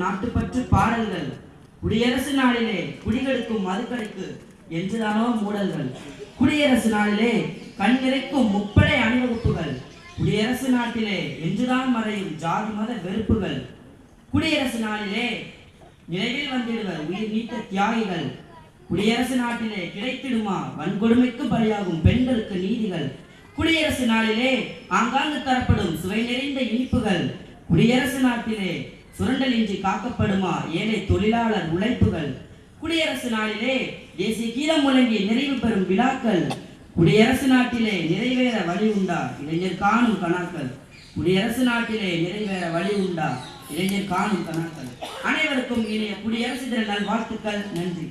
நாட்டுப்பற்று பாடல்கள் குடியரசு நாளிலே குடிகெடுக்கும் மதுக்கடைக்கு என்றுதானோ மூடல்கள். குடியரசு நாளிலே கண் நிறைக்கும் முப்படை அணிவகுப்புகள். குடியரசு நாட்டிலே என்றுதான் மறையும் ஜாதி மத வெறுப்புகள். குடியரசு நாளிலே நினைவில் வந்திடுவர் உயிர் நீத்த தியாகிகள். குடியரசு நாட்டிலே கிடைத்திடுமா வன்கொடுமைக்கு பலியாகும் பெண்களுக்கு நீதிகள். குடியரசு நாளிலே ஆங்காங்கு தரப்படும் சுவை நிறைந்த இனிப்புகள். குடியரசு நாட்டிலே சுரண்டலின்றி காக்கப்படுமா ஏழை தொழிலாளர் உழைப்புகள். குடியரசு நாளிலே தேசிய கீதம் முழங்கி நிறைவு பெறும் விழாக்கள். குடியரசு நாட்டிலே நிறைவேற வழி உண்டா இளைஞர் காணும் கணாக்கள். குடியரசு நாட்டிலே நிறைவேற வழி உண்டா இளைஞர் காணும் கணாக்கள். அனைவருக்கும் இனிய குடியரசு தின நல்வாழ்த்துக்கள். நன்றி.